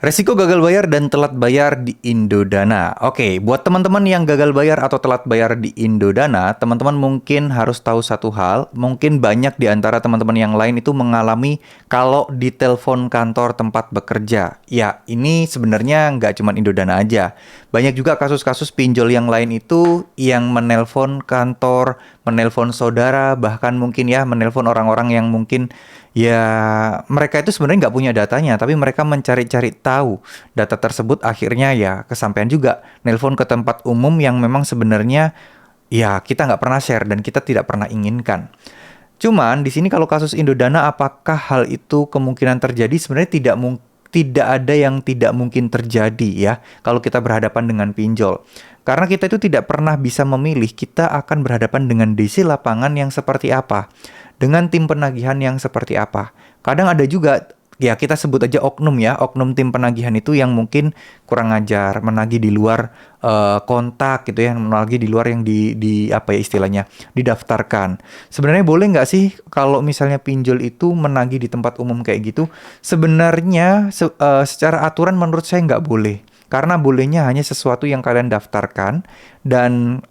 Resiko gagal bayar dan telat bayar di Indodana. Oke, buat teman-teman yang gagal bayar atau telat bayar di Indodana, teman-teman mungkin harus tahu satu hal. Mungkin banyak di antara teman-teman yang lain itu mengalami kalau di telepon kantor tempat bekerja. Ya, ini sebenarnya nggak cuma Indodana aja. Banyak juga kasus-kasus pinjol yang lain itu yang menelpon kantor, menelpon saudara, bahkan mungkin ya menelpon orang-orang yang mungkin ya, mereka itu sebenarnya nggak punya datanya, tapi mereka mencari-cari tahu data tersebut akhirnya ya kesampaian juga nelpon ke tempat umum yang memang sebenarnya ya kita nggak pernah share dan kita tidak pernah inginkan. Cuman di sini kalau kasus Indodana apakah hal itu kemungkinan terjadi? Sebenarnya tidak ada yang tidak mungkin terjadi ya kalau kita berhadapan dengan pinjol. Karena kita itu tidak pernah bisa memilih kita akan berhadapan dengan DC lapangan yang seperti apa, dengan tim penagihan yang seperti apa. Kadang ada juga ya kita sebut aja oknum ya, oknum tim penagihan itu yang mungkin kurang ajar, menagih di luar kontak gitu ya, menagih di luar yang di apa ya istilahnya, didaftarkan. Sebenarnya boleh nggak sih kalau misalnya pinjol itu menagih di tempat umum kayak gitu? Sebenarnya secara aturan menurut saya nggak boleh. Karena bolehnya hanya sesuatu yang kalian daftarkan dan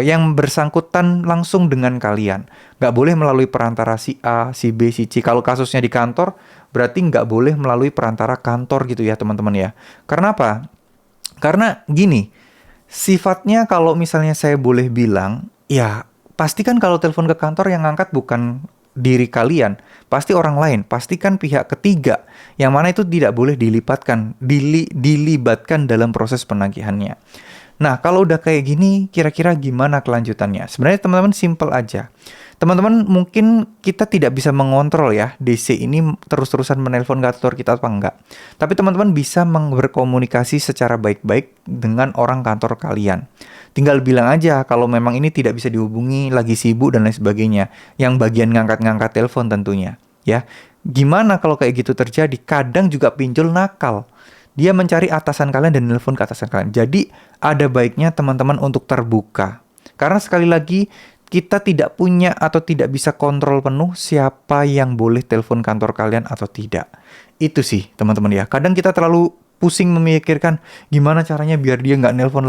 yang bersangkutan langsung dengan kalian. Nggak boleh melalui perantara si A, si B, si C. Kalau kasusnya di kantor, berarti nggak boleh melalui perantara kantor gitu ya teman-teman ya. Karena apa? Karena gini, sifatnya kalau misalnya saya boleh bilang, ya pastikan kalau telepon ke kantor yang ngangkat bukan diri kalian, pasti orang lain, pastikan pihak ketiga, yang mana itu tidak boleh dilibatkan dalam proses penagihannya. Nah, kalau udah kayak gini, kira-kira gimana kelanjutannya? Sebenarnya teman-teman simple aja. Teman-teman mungkin kita tidak bisa mengontrol ya DC ini terus-terusan menelpon kantor kita apa enggak. Tapi teman-teman bisa berkomunikasi secara baik-baik dengan orang kantor kalian. Tinggal bilang aja kalau memang ini tidak bisa dihubungi, lagi sibuk dan lain sebagainya. Yang bagian ngangkat-ngangkat telepon tentunya, ya. Gimana kalau kayak gitu terjadi? Kadang juga pinjol nakal. Dia mencari atasan kalian dan nelpon ke atasan kalian. Jadi ada baiknya teman-teman untuk terbuka. Karena sekali lagi kita tidak punya atau tidak bisa kontrol penuh siapa yang boleh telepon kantor kalian atau tidak. Itu sih teman-teman ya. Kadang kita terlalu pusing memikirkan gimana caranya biar dia nggak nelpon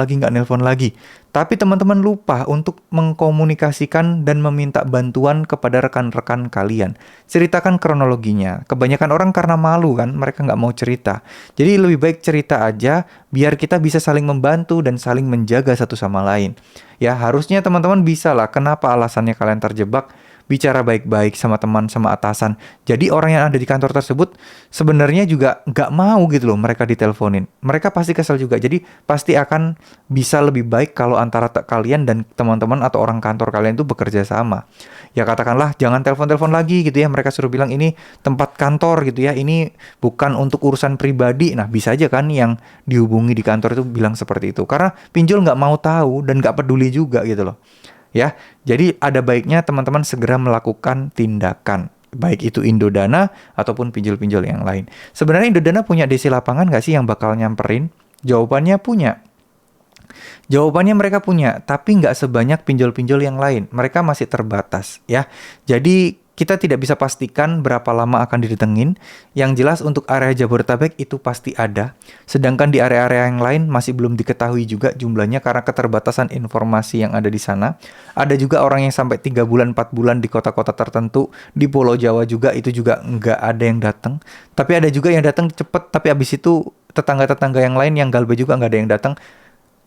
lagi. Tapi teman-teman lupa untuk mengkomunikasikan dan meminta bantuan kepada rekan-rekan kalian. Ceritakan kronologinya. Kebanyakan orang karena malu kan, mereka nggak mau cerita. Jadi lebih baik cerita aja, biar kita bisa saling membantu dan saling menjaga satu sama lain. Ya harusnya teman-teman bisa lah, kenapa alasannya kalian terjebak, bicara baik-baik sama teman, sama atasan. Jadi orang yang ada di kantor tersebut sebenarnya juga nggak mau gitu loh mereka diteleponin. Mereka pasti kesel juga. Jadi pasti akan bisa lebih baik kalau antara kalian dan teman-teman atau orang kantor kalian itu bekerja sama. Ya katakanlah jangan telepon-telepon lagi gitu ya. Mereka suruh bilang ini tempat kantor gitu ya. Ini bukan untuk urusan pribadi. Nah bisa aja kan yang dihubungi di kantor itu bilang seperti itu. Karena pinjol nggak mau tahu dan nggak peduli juga gitu loh. Ya, jadi ada baiknya teman-teman segera melakukan tindakan, baik itu Indodana ataupun pinjol-pinjol yang lain. Sebenarnya Indodana punya DC lapangan nggak sih yang bakal nyamperin? Jawabannya punya. Jawabannya mereka punya, tapi nggak sebanyak pinjol-pinjol yang lain. Mereka masih terbatas, ya. Jadi kita tidak bisa pastikan berapa lama akan didatengin. Yang jelas untuk area Jabodetabek itu pasti ada. Sedangkan di area-area yang lain masih belum diketahui juga jumlahnya karena keterbatasan informasi yang ada di sana. Ada juga orang yang sampai 3 bulan, 4 bulan di kota-kota tertentu. Di Pulau Jawa juga itu juga nggak ada yang datang. Tapi ada juga yang datang cepet, tapi abis itu tetangga-tetangga yang lain yang galbe juga nggak ada yang datang.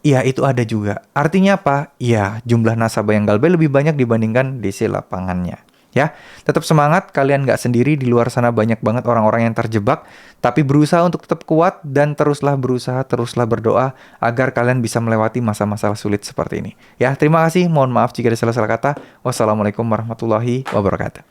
Iya, itu ada juga. Artinya apa? Ya, jumlah nasabah yang galbe lebih banyak dibandingkan DC lapangannya. Ya, tetap semangat, kalian nggak sendiri, di luar sana banyak banget orang-orang yang terjebak, tapi berusaha untuk tetap kuat dan teruslah berusaha, teruslah berdoa agar kalian bisa melewati masa-masa sulit seperti ini. Ya, terima kasih, mohon maaf jika ada salah-salah kata. Wassalamualaikum warahmatullahi wabarakatuh.